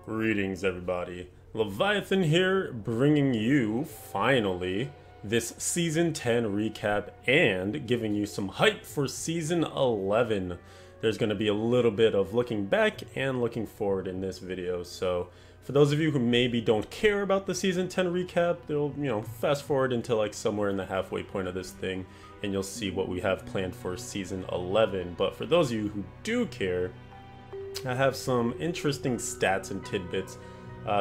Greetings, everybody. Leviathan here, bringing you, finally, this Season 10 recap and giving you some hype for Season 11. There's going to be a little bit of looking back and looking forward in this video, so for those of you who maybe don't care about the Season 10 recap, they'll, fast forward until like somewhere in the halfway point of this thing, and you'll see what we have planned for Season 11. But for those of you who do care, I have some interesting stats and tidbits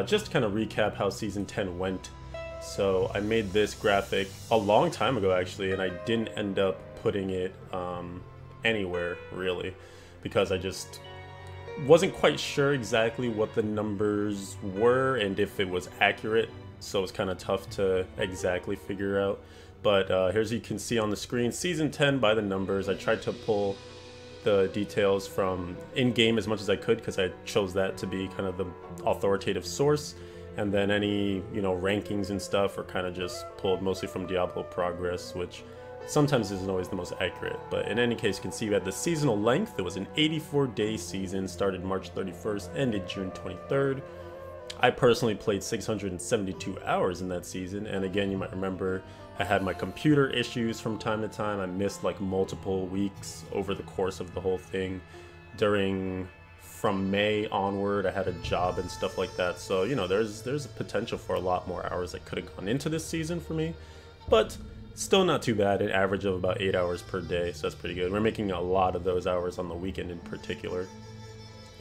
just to kind of recap how Season 10 went. So I made this graphic a long time ago actually, and I didn't end up putting it anywhere really because I just wasn't quite sure exactly what the numbers were and if it was accurate, so it's kind of tough to exactly figure out. But here's, you can see on the screen, Season 10 by the numbers. I tried to pull the details from in-game as much as I could because I chose that to be kind of the authoritative source, and then any rankings and stuff are kind of just pulled mostly from Diablo progress, which sometimes isn't always the most accurate. But in any case, you can see we had the seasonal length. It was an 84-day season, started March 31st, ended June 23rd. I personally played 672 hours in that season, and again, you might remember I had my computer issues from time to time. I missed like multiple weeks over the course of the whole thing. From May onward, I had a job and stuff like that, so there's a potential for a lot more hours that could have gone into this season for me, but still not too bad. An average of about 8 hours per day, so that's pretty good. We're making a lot of those hours on the weekend in particular.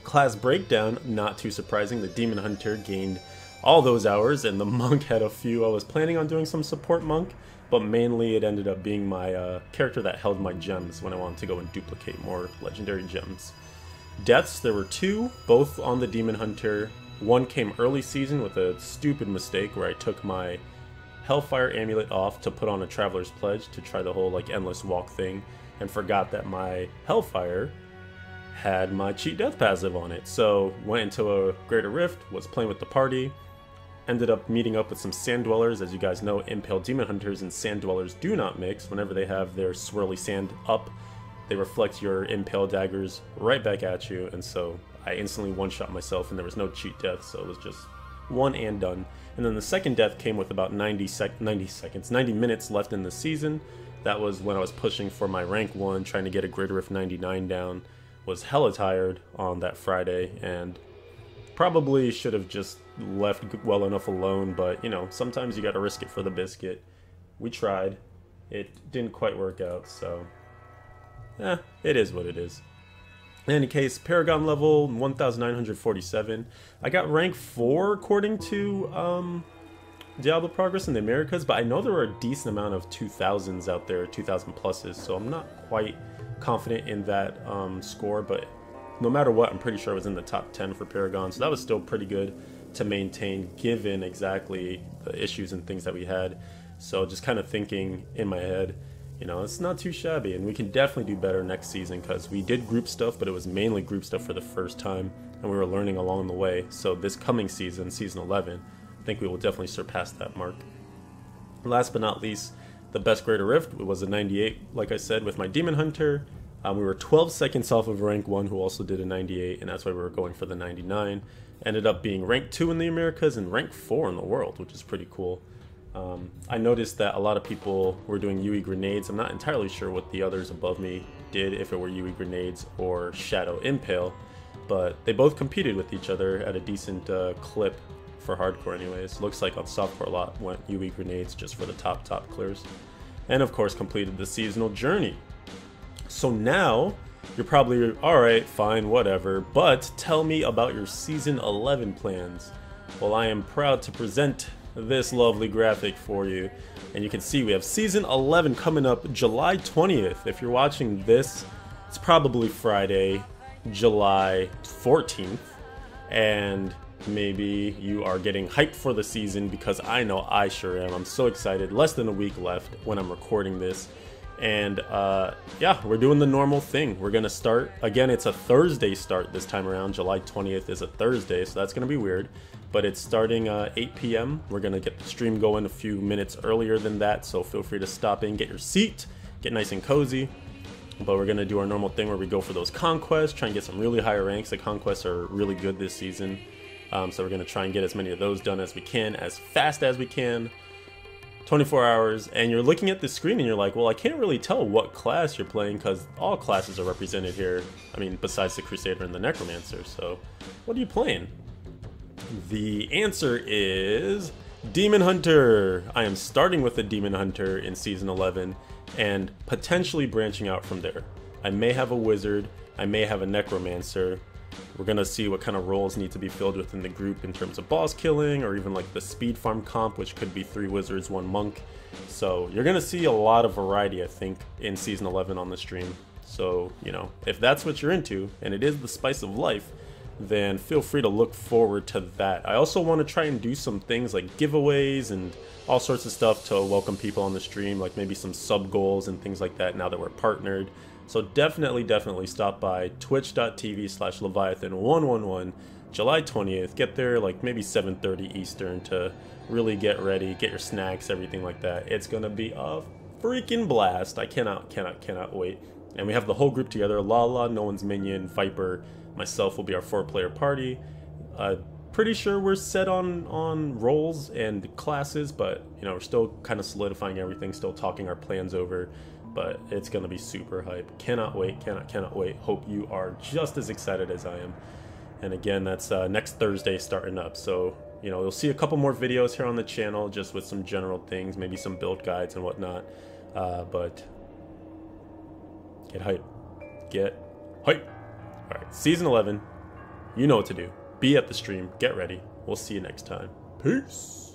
Class breakdown, not too surprising. The Demon Hunter gained all those hours, and the Monk had a few. I was planning on doing some support Monk, but mainly it ended up being my character that held my gems when I wanted to go and duplicate more legendary gems. Deaths, there were 2, both on the Demon Hunter. One came early season with a stupid mistake where I took my Hellfire Amulet off to put on a Traveler's Pledge to try the whole like endless walk thing, and forgot that my Hellfire had my cheat death passive on it. So went into a Greater Rift, was playing with the party, ended up meeting up with some Sand Dwellers. As you guys know, Impaled Demon Hunters and Sand Dwellers do not mix. Whenever they have their swirly sand up, they reflect your Impale daggers right back at you, and so I instantly one-shot myself, and there was no cheat death, so it was just one and done. And then the second death came with about 90 minutes left in the season. That was when I was pushing for my rank 1, trying to get a Greater Rift 99 down. Was hella tired on that Friday, and probably should have just left well enough alone, but sometimes you gotta risk it for the biscuit. We tried. It didn't quite work out, so it is what it is. In any case, Paragon level 1947. I got rank 4 according to Diablo progress in the Americas, but I know there were a decent amount of 2000s out there, 2000 pluses, so I'm not quite confident in that score, but no matter what, I'm pretty sure I was in the top 10 for Paragon, so that was still pretty good to maintain given exactly the issues and things that we had. So just kind of thinking in my head, it's not too shabby, and we can definitely do better next season because we did group stuff, but it was mainly group stuff for the first time, and we were learning along the way. So this coming season, Season 11, I think we will definitely surpass that mark. Last but not least, the best Greater Rift was a 98, like I said, with my Demon Hunter. We were 12 seconds off of rank 1, who also did a 98, and that's why we were going for the 99. Ended up being rank 2 in the Americas and rank 4 in the world, which is pretty cool. I noticed that a lot of people were doing UE grenades. I'm not entirely sure what the others above me did, if it were UE grenades or Shadow Impale, but they both competed with each other at a decent clip for hardcore anyways. Looks like on softcore a lot went UE grenades just for the top clears. And of course completed the seasonal journey. So now you're probably, alright, fine, whatever, but tell me about your Season 11 plans. Well, I am proud to present this lovely graphic for you, and you can see we have Season 11 coming up July 20th. If you're watching this, it's probably Friday, July 14th, and maybe you are getting hyped for the season because I know I sure am. I'm so excited. Less than a week left when I'm recording this, and yeah, we're doing the normal thing. We're gonna start again. It's a Thursday start this time around. July 20th is a Thursday, so that's gonna be weird, but it's starting 8 p.m. We're gonna get the stream going a few minutes earlier than that, so feel free to stop in, get your seat, get nice and cozy. But we're gonna do our normal thing where we go for those conquests, try and get some really higher ranks. The conquests are really good this season. So we're going to try and get as many of those done as we can, as fast as we can. 24 hours, and you're looking at the screen and you're like, well, I can't really tell what class you're playing because all classes are represented here. I mean, besides the Crusader and the Necromancer. So what are you playing? The answer is Demon Hunter. I am starting with the Demon Hunter in Season 11 and potentially branching out from there. I may have a Wizard, I may have a Necromancer. We're gonna see what kind of roles need to be filled within the group in terms of boss killing, or even like the speed farm comp, which could be 3 wizards, 1 monk. So you're gonna see a lot of variety, I think, in Season 11 on the stream. So, you know, if that's what you're into, and it is the spice of life, then feel free to look forward to that. I also want to try and do some things like giveaways and all sorts of stuff to welcome people on the stream, like maybe some sub goals and things like that now that we're partnered. So definitely stop by twitch.tv/Leviathan111 July 20th. Get there like maybe 7:30 Eastern to really get ready, get your snacks, everything like that. It's gonna be a freaking blast. I cannot wait. And we have the whole group together. Lala, No One's Minion, Viper, myself will be our 4-player party. Pretty sure we're set on roles and classes, but you know, we're still kind of solidifying everything, still talking our plans over. But it's gonna be super hype. Cannot wait, cannot wait. Hope you are just as excited as I am. And again, that's next Thursday starting up. So, you know, you'll see a couple more videos here on the channel just with some general things, maybe some build guides and whatnot. But get hype. Get hype. All right, Season 11, you know what to do. Be at the stream, get ready. We'll see you next time. Peace.